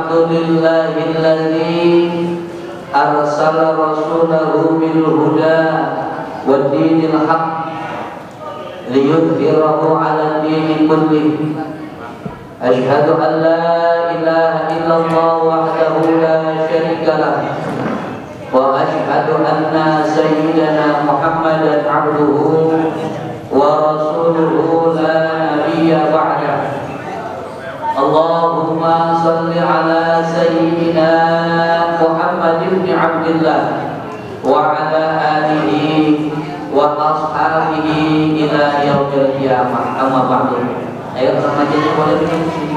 alhamdulillahilladzi arsala rasulahu bil huda wad dinil haqq liyudhhirahu 'ala dini kullih. Asyhadu an la ilaha illallah wahdahu la syarika lah wa asyhadu anna sayyidana Muhammadan 'abduhu wa rasuluhu la nabiyya ba'dah. Allahumma salli ala sayyidina Muhammad ibn Abdillah wa ala alihi wa ashabihi ila yaumil qiyamah. Amma ba'du. Ayo remajanya boleh begini.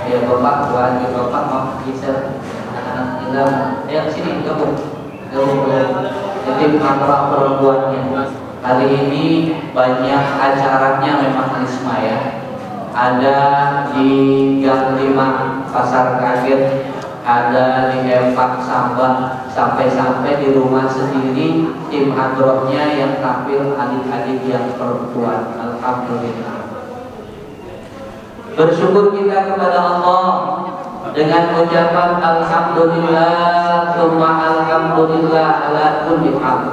Ya Bapak, Bapak mau bisa anak-anak kita. Ayo sini gabung jadi antara perempuannya. Hari ini banyak acaranya memang Risma ya. Ada di Gang 5 Pasar Kaget, ada di Epak Sambal, sampai-sampai di rumah sendiri tim hadrohnya yang tampil adik-adik yang perempuan. Alhamdulillah. Bersyukur kita kepada Allah dengan ucapan alhamdulillah, tsumma alhamdulillah ala kulli hal.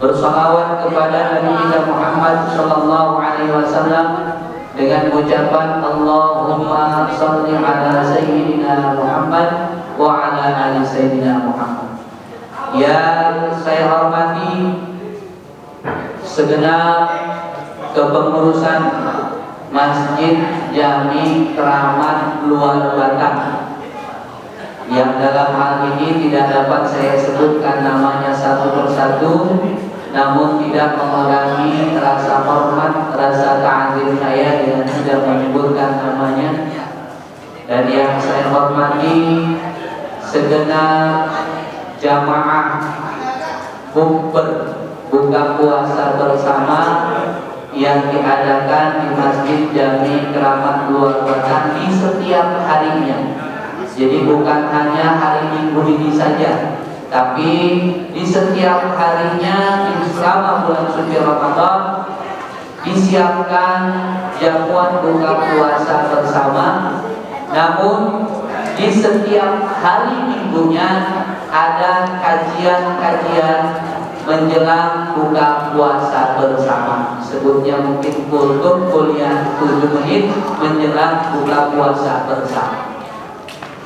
Bersalawat kepada Nabi kita Muhammad sallallahu alaihi wasallam dengan ucapan Allahumma shalli ala sayyidina Muhammad wa ala ali sayyidina Muhammad. Yang saya hormati segenap kepengurusan Masjid Jami Keramat Luar Batang, yang dalam hal ini tidak dapat saya sebutkan namanya satu persatu, namun tidak mengurangi rasa hormat, rasa ta'zim saya dengan tidak menyebutkan namanya. Dan yang saya hormati segenap jamaah bukber buka puasa bersama yang diadakan di Masjid Jami Keramat Luar Batang di setiap harinya. Jadi bukan hanya hari Minggu ini saja, tapi di setiap harinya selama bulan suci Ramadan disiapkan jamuan buka puasa bersama. Namun di setiap hari Minggunya ada kajian-kajian menjelang buka puasa bersama. Sebutnya mungkin kultum kuliah 7 menit menjelang buka puasa bersama.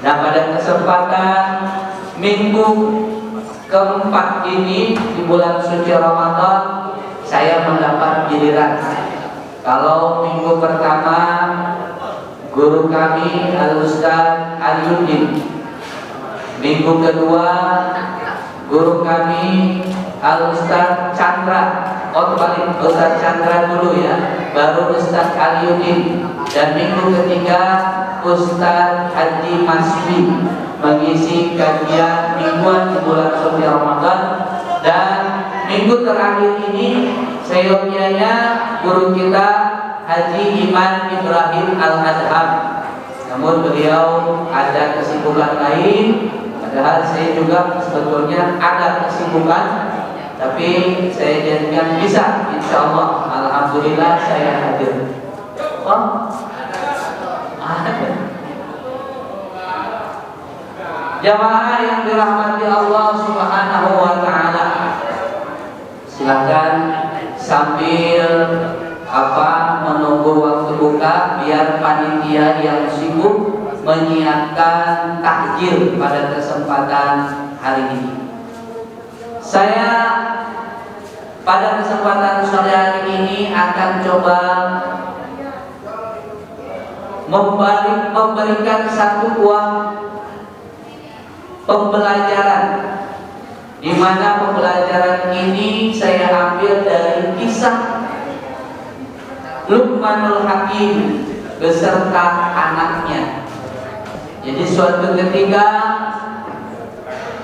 Nah, pada kesempatan minggu keempat ini di bulan suci Ramadan, saya mendapat giliran. Kalau minggu pertama guru kami Al-Ustaz Al-Yudin, minggu kedua guru kami Al-Ustaz Chandra, balik Ustaz Chandra dulu ya, baru Ustaz Al-Yudin, dan minggu ketiga Ustaz Haji Masbi mengisi kajian mingguan di bulan suci Ramadan. Dan minggu terakhir ini seyogyanya guru kita Haji Iman Ibrahim Al-Adham, namun beliau ada kesibukan lain. Padahal saya juga sebetulnya ada kesibukan, tapi saya janjikan bisa, insya Allah. Alhamdulillah saya hadir. Oh, ada. Jamaah yang dirahmati Allah Subhanahu wa Ta'ala, silakan sambil menunggu waktu buka, biar panitia yang sibuk menyiapkan takjil pada kesempatan hari ini. Saya pada kesempatan sore hari ini akan coba memberikan satu buah pembelajaran, di mana pembelajaran ini saya ambil dari kisah Luqmanul Hakim beserta anaknya. Jadi suatu ketika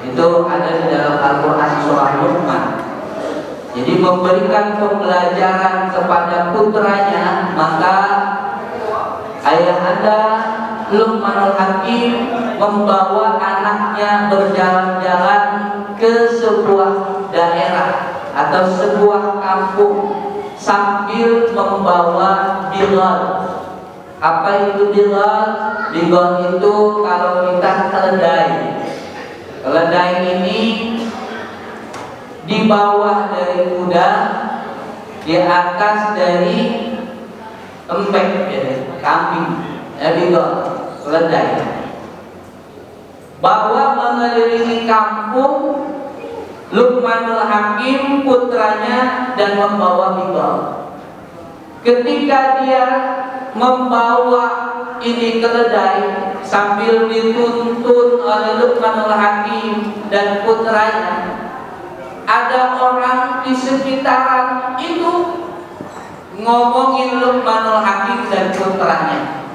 itu ada di dalam Al-Quran surah Luqman. Jadi memberikan pembelajaran kepada putranya, maka ayahanda Luqmanul Hakim membawa anaknya berjalan-jalan ke sebuah daerah atau sebuah kampung sambil membawa Bilal. Apa itu bigol? Bigol itu kalau kita keledai. Keledai ini di bawah dari kuda, di atas dari empek, ya, kambing, bigol, keledai. Bahwa mengelilingi kampung Luqmanul Hakim putranya dan membawa bigol. Ketika dia membawa ini keledai sambil dituntun oleh Luqmanul Hakim dan putranya, ada orang di sekitaran itu ngomongin Luqmanul Hakim dan putranya.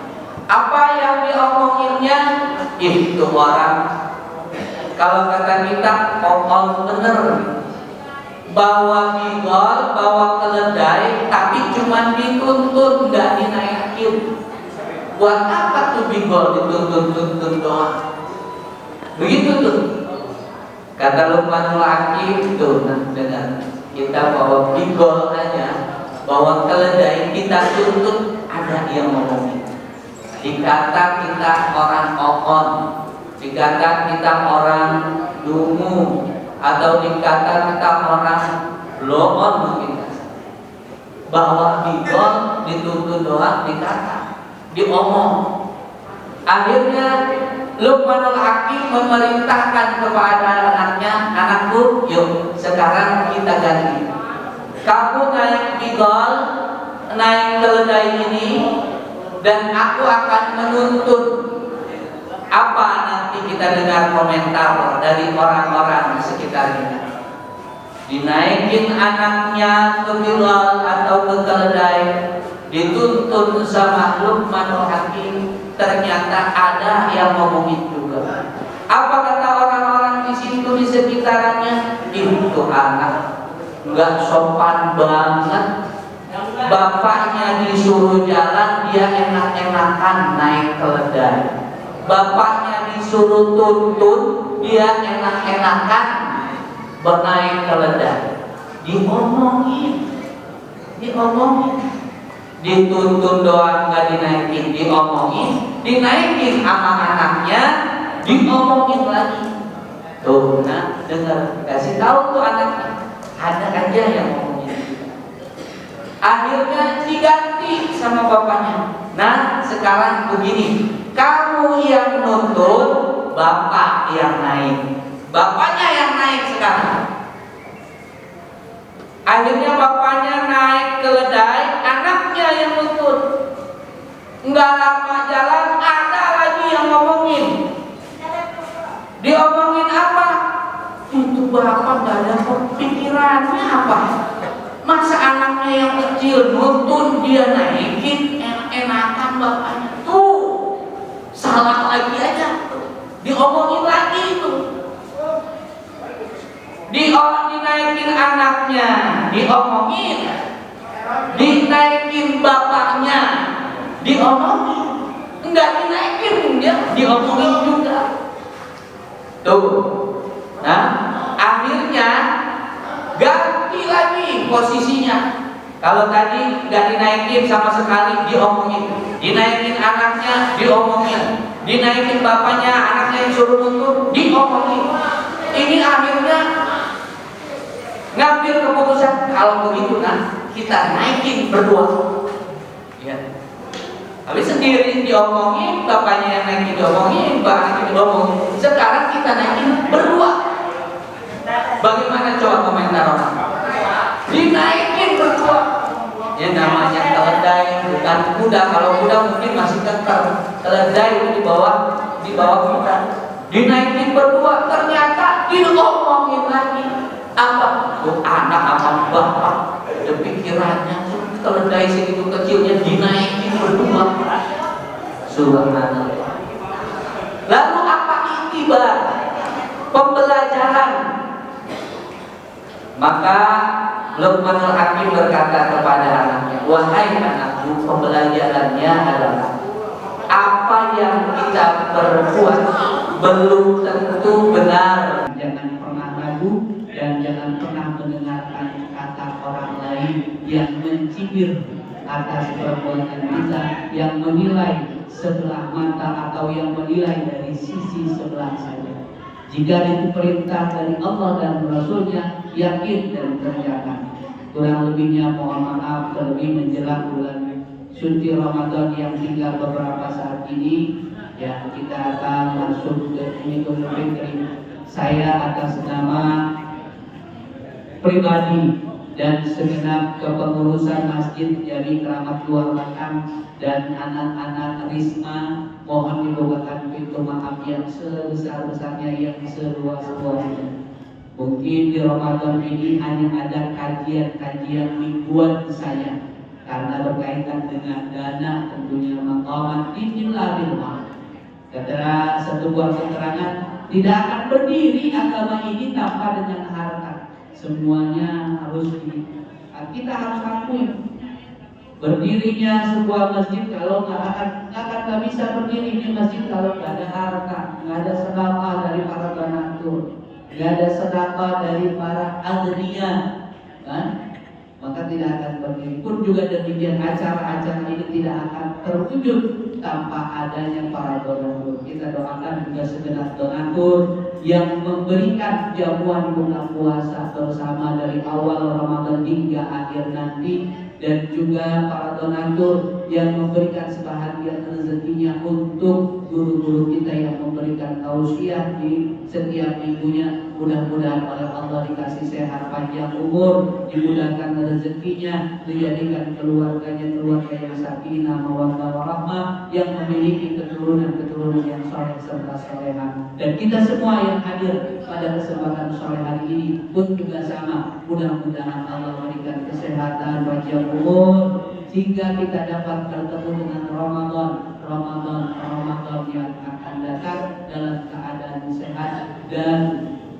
Apa yang diomonginnya? Itu orang, kalau kata kita, kokol bener, bawa bigol, bawa keledai, tapi cuma dituntun, nggak dinaikin. Buat apa tuh bigol dituntun doang? Begitu tuh kata Luqmanul Hakim tuh. Nah, dengan kita bawa bigol aja, bawa keledai, kita tuntut, ada yang ngomongin. Dikata kita orang okon, dikata kita orang dungu, atau dikata kita orang loon mungkin. Bawa bigol dituntun doang, dikata, diomong. Akhirnya Luqmanul Hakim memerintahkan kepada anaknya, anakku, yuk sekarang kita ganti. Kamu naik bigol, naik keledai ini, dan aku akan menuntut. Apa nanti kita dengar komentar dari orang-orang di sekitar kita. Dinaikin anaknya ke bigol atau ke keledai, dituntun sama Luqmanul Hakim, ternyata ada yang ngomongin juga. Apa kata orang-orang di situ di sekitarnya? Itu anak nggak sopan banget. Bapaknya disuruh jalan, dia enak-enakan naik keledai. Bapaknya disuruh tuntun, dia enak-enakan bernaik keledai. Diomongin, dituntun doang nggak dinaikin, dinaikin sama anaknya, diomongin lagi. Tuh, nah, dengar, kasih tahu tuh anaknya, ada aja yang ngomongin. Akhirnya diganti sama bapaknya. Nah, sekarang begini, kamu yang nuntun, bapak yang naik. Bapaknya yang naik sekarang. Akhirnya bapaknya naik keledai, anaknya yang nuntun. Enggak lama jalan, ada lagi yang ngomongin. Diomongin apa? Itu bapak gak ada pikirannya apa? Masa anaknya yang kecil nuntun, dia naikin, enak-enakan bapaknya. Tuh, salah lagi aja. Diomongin lagi itu. Dinaikin anaknya, diomongin. Dinaikin bapaknya, diomongin. Enggak dinaikin, dia diomongin juga. Tuh. Nah, akhirnya ganti lagi posisinya. Kalau tadi nggak dinaikin sama sekali, diomongin. Dinaikin anaknya, diomongin. Dinaikin bapaknya, anaknya yang suruh nuntun, diomongin. Ini akhirnya ngambil keputusan, kalau begitu nah kita naikin berdua. Ya. Habis sendiri diomongin, bapaknya yang naikin diomongin, bapaknya diomongin. Sekarang kita naikin berdua. Bagaimana coba komentar orang? Dinaikin berdua. Ya namanya keledai bukan kuda. Kalau kuda mungkin masih keker. Keledai itu di bawah kuda. Dinaikin berdua, ternyata diomongin lagi. Apa? Tuh anak apa bapak? Ada pikirannya. Keledai segitu kecilnya dinaikin berdua. Subhanallah. Lalu apa itibar? Pembelajaran. Maka Luqmanul Hakim berkata kepada anaknya, wahai anakku, pembelajarannya adalah apa yang kita perbuat belum tentu benar. Jangan pernah ragu dan jangan pernah mendengarkan kata orang lain yang mencibir atas perbuatan kita yang menilai sebelah mata atau yang menilai dari sisi sebelah saja. Jika itu perintah dari Allah dan Rasulnya, yakin dan kerjakan. Kurang lebihnya mohon maaf, terlebih menjelang bulan suci Ramadan yang tinggal beberapa saat ini, ya kita akan masuk ke Idul Fitri. Saya atas nama pribadi dan segenap kepengurusan masjid dari Keramat Luar Batang dan anak-anak Risma, mohon dibukakan pintu maaf yang sebesar-besarnya, yang seluas-luasnya. Mungkin di Ramadan ini hanya ada kajian-kajian mingguan saya, karena berkaitan dengan dana tentunya maqamat dinillah bil ma'ruf. Kata satu buah keterangan, tidak akan berdiri agama ini tanpa dengan harta. Semuanya harus kita harus akui. Berdirinya sebuah masjid kalau nggak bisa berdiri di masjid kalau nggak ada harta, nggak ada sedekah dari para donatur, nggak ada sedekah dari para agniya, kan? Maka tidak akan berdiri. Pun juga demikian, acara-acara ini tidak akan terwujud tanpa adanya para donatur. Kita doakan juga segenap donatur yang memberikan jamuan buka puasa bersama dari awal Ramadan hingga akhir nanti, dan juga para donatur yang memberikan sebahagian rezekinya untuk guru-guru kita yang memberikan tausiah di setiap minggunya. Mudah-mudahan oleh Allah dikasih sehat panjang umur, dimudahkan rezekinya, dijadikan keluarganya keluarga yang sakinah mawaddah warahmah, yang memiliki keturunan-keturunan yang soleh serta soleha. Dan kita semua yang hadir pada kesempatan sore hari ini pun juga sama. Mudah-mudahan Allah memberikan kesehatan panjang umur sehingga kita dapat bertemu dengan Ramadan yang akan datang dalam keadaan sehat dan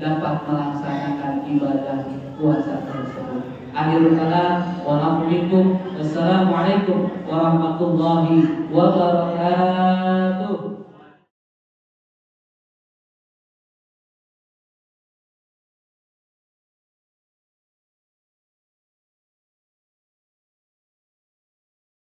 dapat melaksanakan ibadah puasa tersebut. Akhirul kalam wa Assalamualaikum warahmatullahi wabarakatuh.